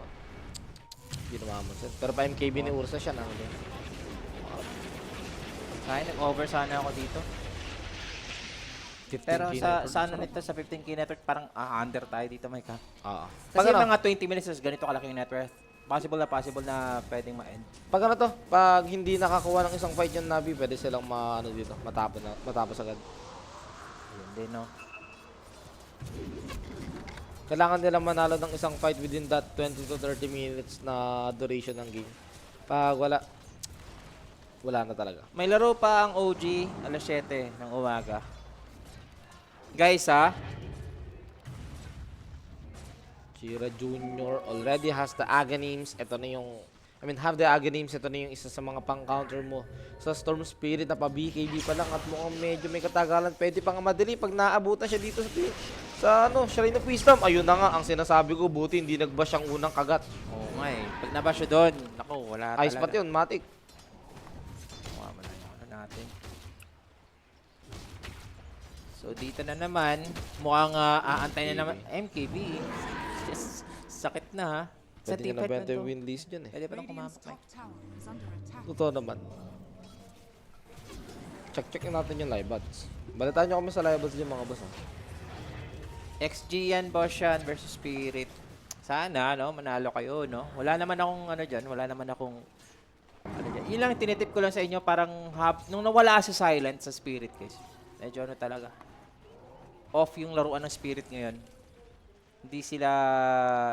hindi namamansin. Pero pa MKB ni Ursa siya na. Kaya nag-over sana ako dito. 15K Pero sa network. nito, sa 15K network, parang under tayo dito, Mike, ha? Pag Kasi ano, mga 20 minutes is ganito kalaki yung net worth. Possible na pwedeng ma-end. pag pag hindi nakakuha ng isang fight yung Navi, pwede silang dito, matapos agad. Yun din, no? Kailangan nila manalo ng isang fight within that 20 to 30 minutes na duration ng game. Pag wala na talaga. May laro pa ang OG, alas 7 ng umaga. Guys, ha? Kira Jr. already has the Aghanims. Ito na yung, have the Aghanims. Ito na yung isa sa mga pang-counter mo sa Storm Spirit na pa-BKB pa lang at mukhang medyo may katagalan. Pwede pang madali pag naabutan siya dito sa Sa ano, Shrine of Wisdom. Ayun na nga, ang sinasabi ko, buti hindi nag-bash ang unang kagat. Oo nga eh. Pag nabasyo doon, naku, wala Ice talaga. Path yun, Matic. Mukha mo na yung ano natin. So dito na naman, mukhang aantay na naman. MKB. Just sakit na ha. Sa Pwede team nyo na fight benta na yung to. win list dyan eh. Pwede pa lang kumamak. Totoo naman. Check natin yung live bots. Balitaan nyo kami sa live bots dyan mga boss. XG yan, boss yan, versus Spirit. Sana, no? Manalo kayo, no? Wala naman akong ano dyan. Wala naman akong ano dyan. Yun lang, tinitip ko lang sa inyo. Parang nung nawala si Silent sa Spirit, guys. Medyo ano talaga. Off yung laruan ng Spirit ngayon. Hindi sila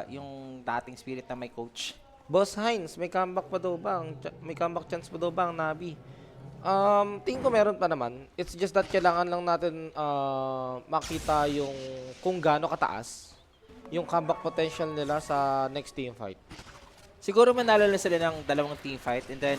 yung dating Spirit na may coach. Boss Hines, may comeback pa daw ba? May comeback chance pa daw ba ang Navi? Tingin ko meron pa naman. It's just that kailangan lang natin makita yung kung gaano kataas yung comeback potential nila sa next team fight. Siguro manalo na sila ng dalawang team fight and then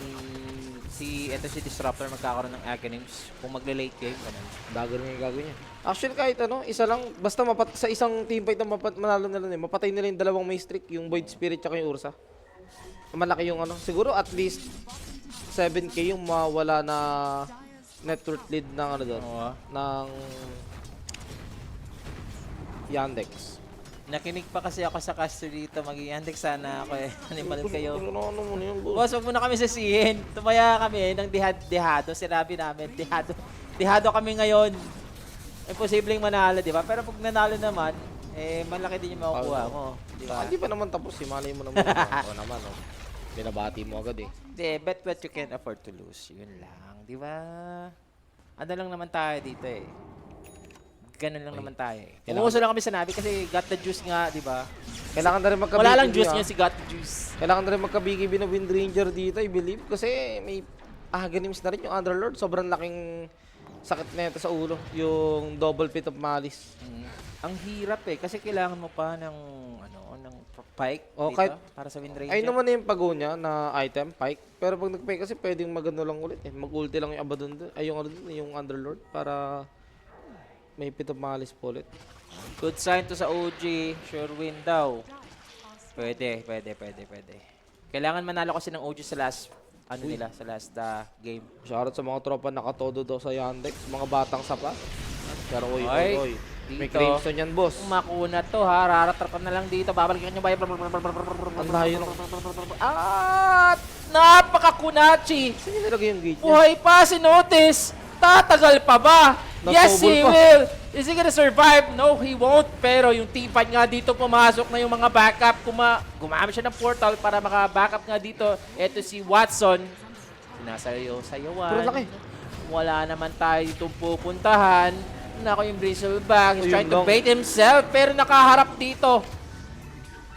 si Disruptor magkakaroon ng Aghanims kung magle-late game. Ganun. Dagger nga yung gagawin niya. Actually kahit ano, isa lang, basta sa isang team fight na manalo nila mapatay nila yung dalawang may streak, yung Void Spirit tsaka yung Ursa. Malaki yung ano, siguro at least 7k yung mawala na net worth lead ng ano doon, Oo. ng Yandex. Nakinig pa kasi ako sa caster dito. Mag-i-antik sana ako eh. Animal kayo. Ano mo na yun, boss? Boss, huwag muna kami sisihin. Tumaya kami ng dehado. Sinabi namin, dehado kami ngayon. Imposibleng manalo, di ba? Pero pag nanalo naman, eh, malaki din yung makukuha mo. Di ba? Hindi pa naman tapos, malay mo naman. Ako naman, oh. Binabati mo agad eh. Hindi, bet what you can afford to lose. Yun lang, di ba? Ano lang naman tayo dito eh. Ganun lang naman tayo eh. Umuso lang kami sa Navi kasi got the juice nga, di ba? Kailangan na rin magka-BKB. Wala lang juice niya si got the juice. Kailangan na rin magka-BKB na Wind Ranger dito, I believe. Kasi may Aghanims na rin yung Underlord. Sobrang laking sakit na ito sa ulo. Yung double pit of malice. Ang hirap eh kasi kailangan mo pa ng ano ng pike Oh, dito kahit- para sa Wind Ranger. Ay naman na yung pag-go niya na item, pike. Pero pag nag-pike kasi pwedeng magano lang ulit eh. Mag-ulti lang yung Abaddon doon. Ay yung, ano dun, yung Underlord para may pit of malice po ulit. Good sign to sa OG, sure win daw. Pwede. Kailangan manalo kasi ng OG sa last ano nila sa last game. Shoutout sa mga tropa nakatodo daw sa Yandex. Mga batang sapa. Pero Ay, oy. May dito. crimson yan, boss. Kung makuna to ha, raratrapan na lang dito, babalikan nyo ba yung Ang layo ng... At napaka-kunachi! Saan niya nilagay yung gate niya? Buhay pa si Notice! Tatagal pa ba? Yes, Nag-double he pa. will! Is he gonna survive? No, he won't. Pero yung team fight nga dito, pumasok na yung mga backup. Gumamit siya ng portal para maka-backup nga dito. Ito si Watson. Sinasayaw-sayawan. Puro laki. Wala naman tayo itong pupuntahan. Nako yung Bristleback. He's Ayun trying to lang. bait himself. Pero nakaharap dito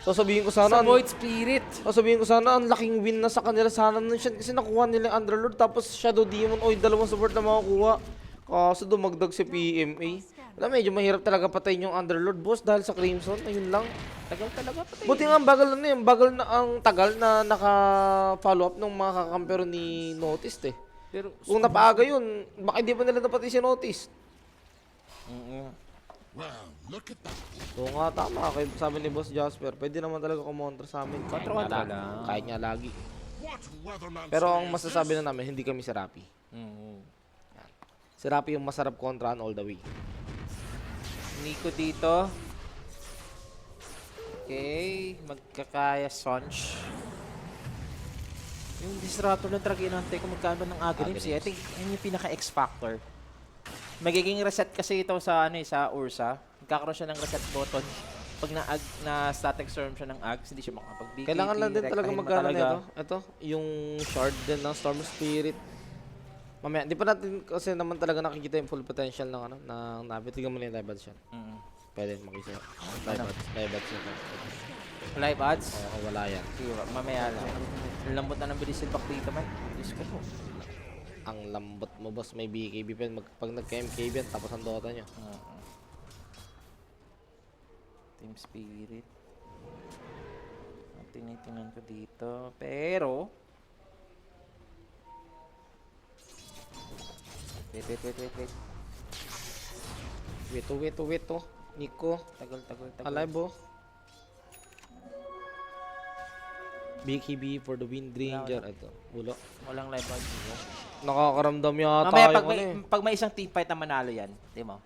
Sasabihin ko sa sana, Void Spirit. sasabihin ko sana, ang laking win na sa kanila sana nun siya. Kasi nakuha nila yung Underlord, tapos Shadow Demon, o yung dalawang support na makukuha. Kaso dumagdag si PMA. Alam, medyo mahirap talaga patayin yung Underlord, boss, dahil sa Crimson. Ayun lang. Tagal talaga patay. Buti nga ang bagal na yun. Bagal na ang tagal na naka-follow up ng mga kakampero ni Notice eh. Pero Kung napaaga yun, baka hindi pa nila napatay si Notice. Oo nga, tama. Sabi ni Boss Jasper, pwede naman talaga kumontra sa amin. Kontra-kontra lang. Kahit nga lagi. Pero ang masasabi na namin, hindi kami si Rapi. Si Rapi yung masarap kontraan all the way. Nico dito. Okay, magkakaya Sonch. Yung Disruptor ng Traginante kung magkano ng Aghanims eh. I think yun yung pinaka-X factor. Magiging reset kasi ito sa ano eh, sa Ursa. Magkakaroon siya ng reset button. Pag na static storm siya ng Ags, hindi siya makapag-BKB. Kailangan lang din talaga rektahin mo magkano talaga. nito. Ito, yung shard din ng Storm Spirit. Mamaya, di pa natin kasi naman talaga nakikita yung full potential ng ano, ng Navi. Tignan mo na yung live ads yan. Pwede makisa. Live ads yan. Live ads? Oo, wala yan. Sige, mamaya lang. Ang lambot na ng Bristleback dito, man. Diyos ko po. Ang lambot mo, boss. May BKB pa yun. Pag nagka-MKB yan, tapos ang Dota nyo. Team Spirit. Tinitingnan ko dito. Pero... Wait. Wito. Nico. Tagal. Alive, oh. BKB for the Wind Ranger. Ito, ulo. Walang live bug. Nakakaramdam yata Mamaya yung ano eh. pag may isang team fight na manalo yan, di mo?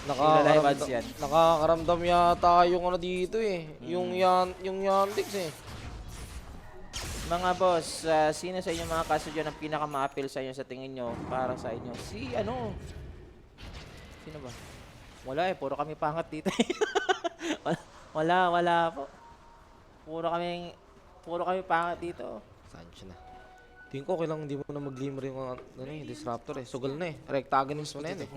Nakakaramdam, Live ads yan. nakakaramdam yata yung ano dito eh. Yung Yandex eh. Mga boss, sino sa inyo mga kaso dyan ang pinaka-ma-appeal sa inyo sa tingin nyo para sa inyo? Si ano? Sino ba? Wala eh, puro kami pangat dito. wala po. Puro kami pangat dito. Saan siya na? Tingin ko kailangan hindi mo na mag-glimmer yung ano, eh, disruptor eh. Sugal na eh. Rectagonist mo na yan eh.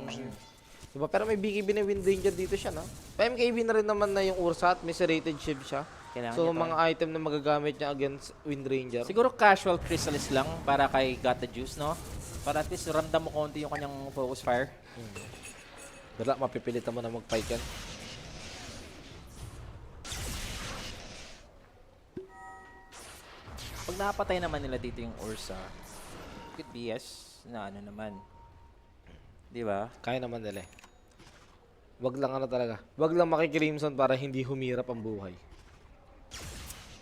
Diba? Pero may BKB na Wind Ranger dito siya, no? PMKB na rin naman na yung Ursa at may serrated shield siya. Kailangan So, niya pa. mga item na magagamit niya against Wind Ranger. Siguro casual chrysalis lang para kay Got the Juice, no? Para at least ramdam mo konti yung kanyang focus fire. Wala, mapipilitan mo na mag-fight yan. Pag napatay naman nila dito yung Ursa, could be yes na ano naman. Di ba? Kaya naman nila eh. Wag lang ano talaga. Wag lang makikrimson para hindi humirap ang buhay.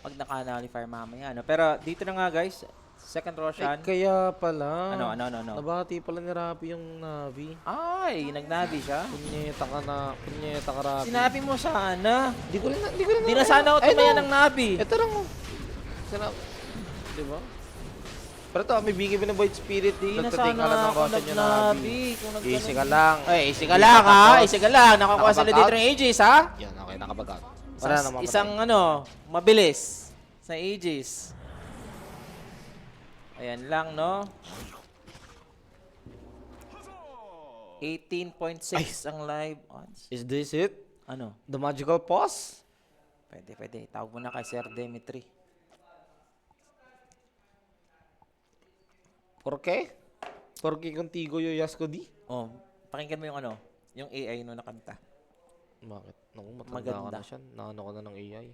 Pag naka-nullifier mamaya, no? Pero dito na nga guys, second Roshan. Kaya pala. Ano? Nabati pala ni Rapi yung Navi. Ay, nagnabi siya. Punyeta ka Rapi. Sinabi mo sana. Di ko rin Di na sana ako Ay, tumayan no. ng nabi. Ito lang oh. Diba? Pero ito, may bigay na Void Spirit. Di na Nagtatake ka lang sana ng ako caution yung nagnabi. Easy ka lang. Ay, easy ka lang ha. Easy ka lang. Nakakuha sila Nakaback dito ng Aegis ha. Yan, okay, nakabag-out. Isang ano, mabilis sa Aegis. Ayan lang, no? 18.6 ang live odds. Is this it? Ano? The magical pause? Pwede. Tawag mo na kay Sir Dimitri. ¿Por qué? Porque contigo yo yasko di? Oh, pakinggan mo yung ano, yung AI no na kanta. Bakit? Naku, matanda Maganda. ka na siya. Naano ka na ng AI.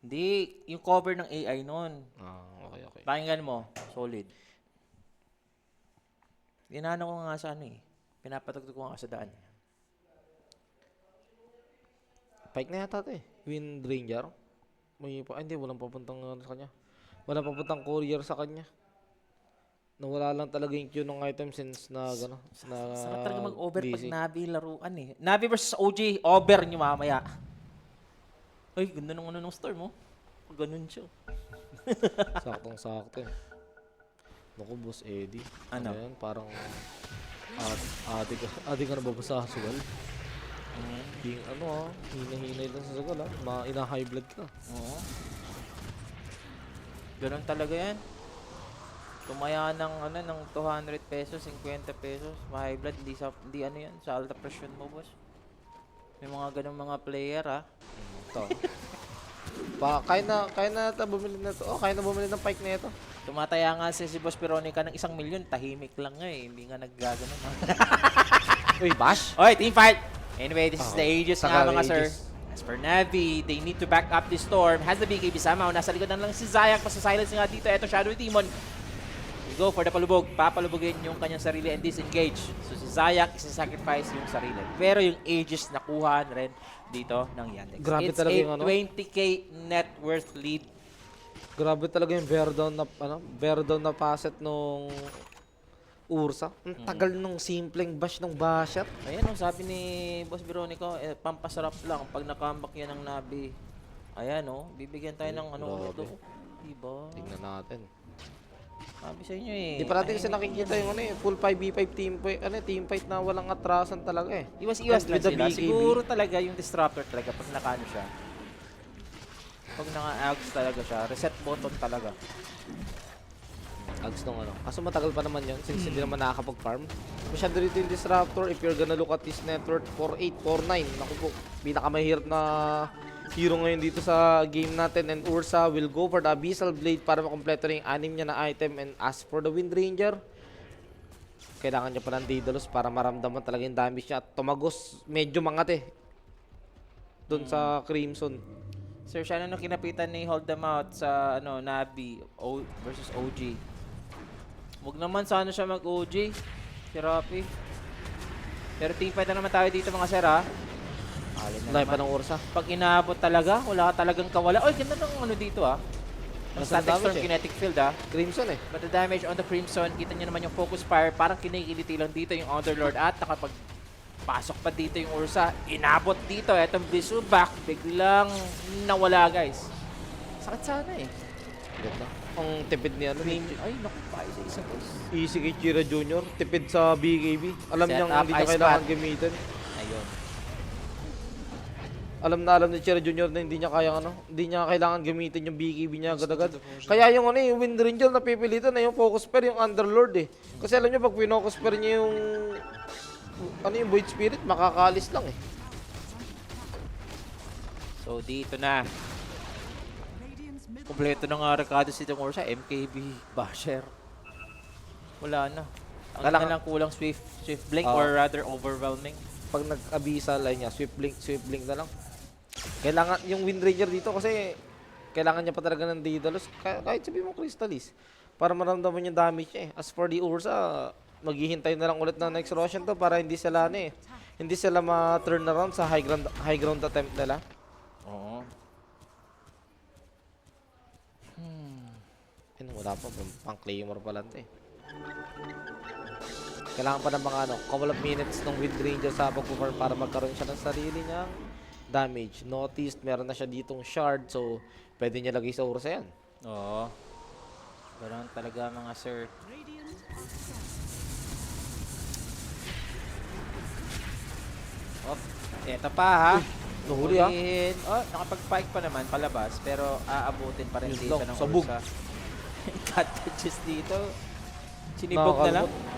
Hindi, yung cover ng AI nun. Okay. Pakinggan mo, solid. Inano ko nga sa ano eh. Pinapatugtog ko nga sa daan. Pike na yata ito eh. Wind Ranger. Hindi, walang papuntang sa kanya. Walang papuntang courier sa kanya. Nawala lang talaga yung queue ng item since na gano'n. Sarap talaga mag-over pag busy. Navi laruan eh. Navi versus OG, over nyo mamaya. Ay, ganda nung ano ng storm, oh. Ganun siya. Saktong-sakto eh. Naku, Boss Eddie. Ano? Yan, parang adi ka na babasa sa sugal. Yung hina-hinay lang sa sugal ina-high blood ka. Oo. Ganun talaga yan. Tumaya ng 200 pesos, 50 pesos, ma-high blood, hindi ano yan, sa alta presyon mo, boss. May mga ganung mga player, ha. Ito. Kaya na ata bumili na to. Kaya na bumili ng Pike na ito. Tumataya nga si Boss Veronica ng 1 milyon, tahimik lang nga eh, hindi nga naggaganon. Uy, bash! Oy, team fight! Anyway, this is the Aegis nga Saka mga sir. Aegis. As for Navi, they need to back up this storm. Has the BKB somehow. Nasa likod na lang si Zayak. Masa-silence nga dito. Eto, Shadow Demon. Go for the palubog. Papalubogin yung kanyang sarili and disengage. So si Zayak isa-sacrifice yung sarili. Pero yung Aegis nakuha na rin dito ng Yandex. Grabe It's talaga a yung ano. 20k net worth lead. Grabe talaga yung bear down na facet nung Ursa. Ang tagal nung simpleng bash ng Bashat. Ayan, sabi ni Boss Veronica, pampasarap lang pag nakambak yan ng Navi. Ayan, bibigyan tayo ng ano grabe. ito. Diba? Tingnan natin. Sabi sa inyo eh. Di pa natin kasi nakikita yung full 5v5 team fight na walang atrasan talaga eh. Iwas-iwas And lang with the sila. BKB. Siguro talaga yung disruptor talaga pag nakaano siya. Pag naka-ags talaga siya, reset button talaga. Ags nung Kaso matagal pa naman yun since hindi naman nakakapag-farm. Masyado rito yung disruptor. If you're gonna look at this net worth, 4.8, 4.9. Naku po, pinakamahirap na hero ngayon dito sa game natin. And Ursa will go for the Abyssal Blade para makompleto rin yung 6 niya na item. And as for the Wind Ranger, kailangan niya pa ng Daedalus para maramdaman talaga yung damage niya. At tumagos, medyo mangat eh. Doon sa Crimson. Sir, siya na kinapitan ni Hold Them Out sa Navi versus OG. Huwag naman sana siya mag-OG. Si Rapi. Pero team fight na naman tayo dito mga sir ha. Alin na Dahil pa naman. ng Ursa. Pag inaabot talaga, wala ka talagang kawala. Oy, ganda ng ano dito ah. Ang Basta Static Storm damage, eh. Kinetic Field ah. Crimson eh. But the damage on the Crimson, kita nyo naman yung Focus Fire, parang kinikiliti lang dito yung Underlord at nakapagpasok pa dito yung Ursa. Inabot dito, etong Visuback, biglang nawala guys. Sakit sana eh. Ganda. Ang tipid ni ano. Ay, naku, pa isa boss. Easy kay Chira Jr. Tipid sa BKB. Alam Set niyang up, hindi niya ice kailangan pack. gamitin. Ayun. Alam ni Chira Jr. na hindi niya kaya hindi niya kailangan gamitin yung BKB niya agad-agad. Kaya yung yung Wind Ranger na pipilitan na yung Focus Pair, yung Underlord eh. Kasi alam niyo pag pinocus pair niya yung yung Void Spirit, makakalis lang eh. So dito na. Kompleto na nga Rekado si itong Ursa, MKB, Basher. Wala na. Ang Kailangan- na lang kulang Swift Blink Oo. or rather overwhelming. Pag nag-abisa line niya, swift blink na lang. Kailangan yung Wind Ranger dito kasi kailangan niya pa talaga ng Daedalus kahit sabihin mo Crystallis para maramdaman yung damage niya eh. As for the Ursa, maghihintay na lang ulit ng next Roshan to para hindi sila hindi sila ma-turn around sa high ground attempt nila. Oo. Wala pa, pang claymore pa lang to eh. Kailangan pa ng mga couple of minutes ng Wind Ranger sa pag-farm para magkaroon siya ng sarili niyang damage. Noticed, meron na siya ditong shard, so pwede niya lagay sa Ursa yan. Oo. Ganun talaga mga sir. Oh, eto pa ha. Nahuli ha. Hulihin. Oh, nakapag-spike pa naman palabas pero aabutin pa rin Yun dito lang, ng sabog. Ursa. Cut catches dito. Sinibog na lang. Nakakalbot.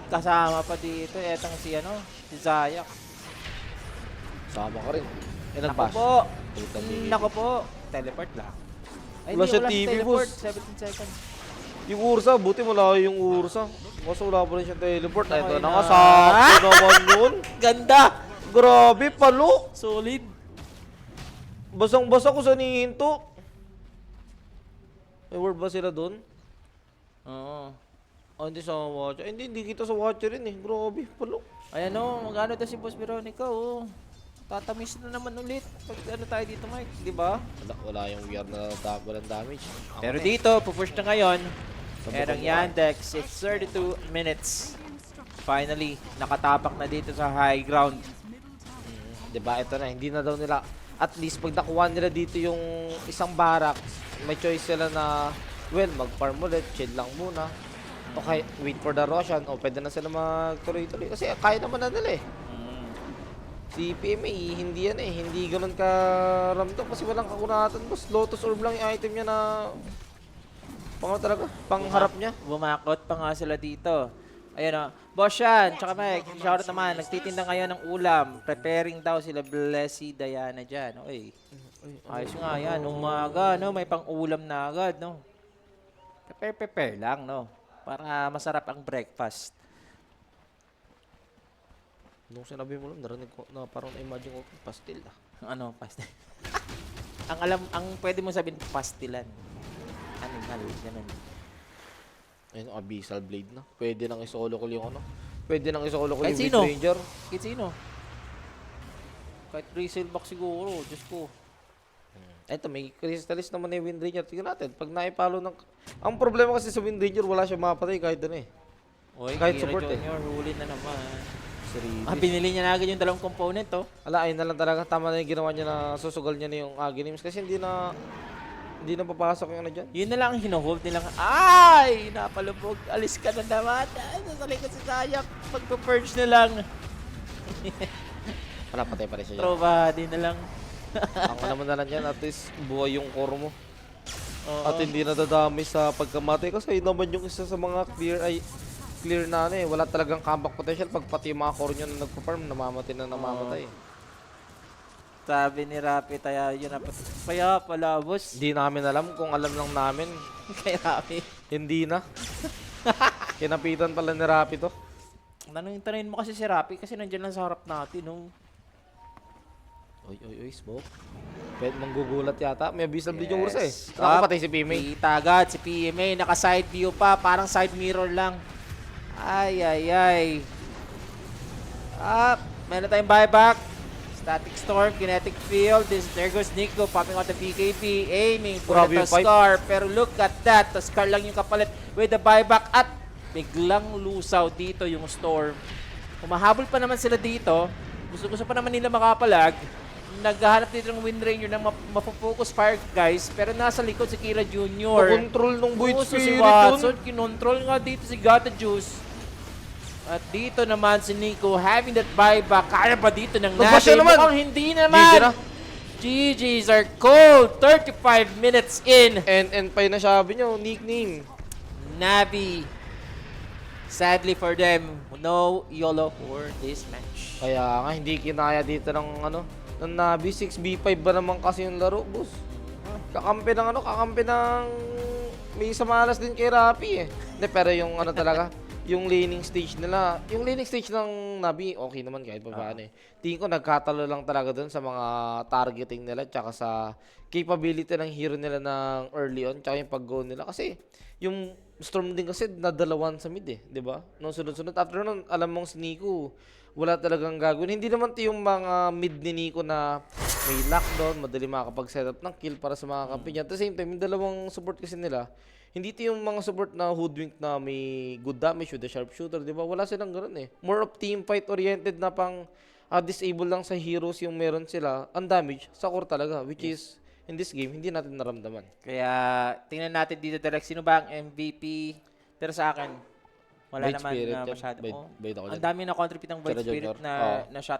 Kasama pa dito etong si Zayak. Sama ka rin. Ilan Nako pass? po. Puta, baby. Nako po. Teleport lang. Ay, Wala hindi, siya wala TV, teleport. boss. 17 seconds. Yung Ursa, buti wala yung Ursa. Kaso wala pa rin siyang teleport. Naku, Ito yun na na. nga, sakto naman yun. Ganda! Grabe, palo. Solid. Basang-basa ko sa nihinto. May word ba sila doon? Oo. Hindi sa watcher. Hindi kita sa watcher rin eh. Grabe, palo. Ayan o, magano daw si Boss Veronica o. Tatamis na naman ulit. Pag tayo dito, Mike, di ba? Wala yung VR na walang damage. Pero dito, pupush na ngayon. Sa Merong bukong Yandex, it's 32 minutes. Finally, nakatapak na dito sa high ground. Diba, ito na. Hindi na daw nila. At least, pag nakuha nila dito yung isang barracks, may choice sila na, well, mag-farm ulit, chill lang muna. Okay, wait for the Roshan. O, pwede na sila magtuloy-tuloy. Kasi kaya naman na nila eh. Si PMA, hindi yan eh. Hindi ganun ka-ramdam kasi walang kakunatan. Boss, Lotus Orb lang yung item niya na talaga, pangharap niya. Bumakot pa nga sila dito. Ayun o. Boss Shan, tsaka Mike, shoutout naman. Nagtitinda ngayon ng ulam. Preparing daw sila Blessy Diana dyan. Oy. Ayos nga yan. Umaga, no? May pang-ulam na agad, no? Prepare lang, no? Para masarap ang breakfast. Nung sinabi mo lang, narinig ko na parang na-imagine ko, pastil ah. Ano, pastil? ang pwede mo sabihin, pastilan. Animal, ganun. Ayun, Abyssal Blade na. Pwede nang isolo ko yung Pwede nang isolo ko Kahit yung sino? Wind Ranger. Kahit sino? Kahit resale box siguro, Diyos ko. Eto, may Crystallis naman yung Wind Ranger. Tingnan natin, pag naipalo ng... Ang problema kasi sa Wind Ranger, wala siya mapatay kahit ano eh. Oy, Kahit Kira support, eh. Junior, huli na naman. Seribis. Binili niya na agad yung dalawang component, oh. Ala, ayun na lang talaga. Tama na yung ginawa niya na susugal niya na yung Aghanim's kasi hindi na papasok yung ano dyan. Yun na lang ang hinohold nilang, ay! Napalubog, alis ka na naman. Sasali ka si Zayak, magpa-purge na lang. Wala, patay pa rin siya dyan. Throwbody na lang. Ang alam mo na lang yan, at least buhay yung core mo. Oo. At hindi nadadami sa pagkamatay kasi yun naman yung isa sa mga clear na wala talagang comeback potential pag pati yung mga core nyo na nagpa-farm, namamatay. Sabi ni Rapi, tayo yun na kaya pala, boss. Hindi namin alam kung alam lang namin. Kay Rapi. Hindi na. Kinapitan pala ni Rapi to. Tanungin mo kasi si Rapi kasi nandiyan lang sa harap natin, no? Oy, smoke. Pwede manggugulat yata. May abyssal blade yung Ursa eh. Up. Nakapatay si PMA. Kita agad si PMA. Naka-side view pa. Parang side mirror lang. Ay. Meron tayong buyback. Static Storm, Kinetic Field. There goes Nico popping out the BKB, aiming for Grabe the yung fight. Tuskar. Pero look at that. Tuskar lang yung kapalit with the buyback at biglang lusaw dito yung Storm. Humahabol pa naman sila dito. Gusto pa naman nila makapalag. Naghahanap dito ng Wind Ranger ng mapofocus fire guys. Pero nasa likod si Kira Jr. Control ng Void Puso si Spirit Watson, yun. kinontrol nga dito si Gata Juice. At dito naman si Nico having that buyback. Kaya ba dito ng Nagpa siya Navi? naman. Mukhang hindi GG naman. na. GG's are cold. 35 minutes in. And pa yun na sabi niyo, nickname. Navi. Sadly for them, no YOLO for this match. Kaya nga, hindi kinaya dito ng ng Navi. 6v5 ba naman kasi yung laro, boss? Kakampi ng may samalas din kay Rapi eh. Hindi, pero yung talaga, yung laning stage ng Navi, okay naman kahit pa paano eh. Tingin ko nagkatalo lang talaga dun sa mga targeting nila tsaka sa capability ng hero nila ng early on tsaka yung pag-go nila. Kasi yung Storm din kasi nadalawan sa mid eh, di ba? Nung sunod-sunod. After nun, alam mong si Nico, wala talagang gagawin. Hindi naman ito yung mga mid ni Nico na may lockdown, madali makakapag-setup ng kill para sa mga kampi niya. At the same time, yung dalawang support kasi nila, hindi ito yung mga support na hoodwink na may good damage with the sharpshooter, di ba? Wala silang ganun eh. More of team fight oriented na pang disable lang sa heroes yung meron sila. Ang damage sa core talaga, which is in this game, hindi natin naramdaman. Kaya tingnan natin dito direct sino ba ang MVP. Pero sa akin, wala Void naman Spirit na yan. masyado. Void ako Ang dyan. dami na contribute ng Void Sila Spirit Junior. na, Oo. na shot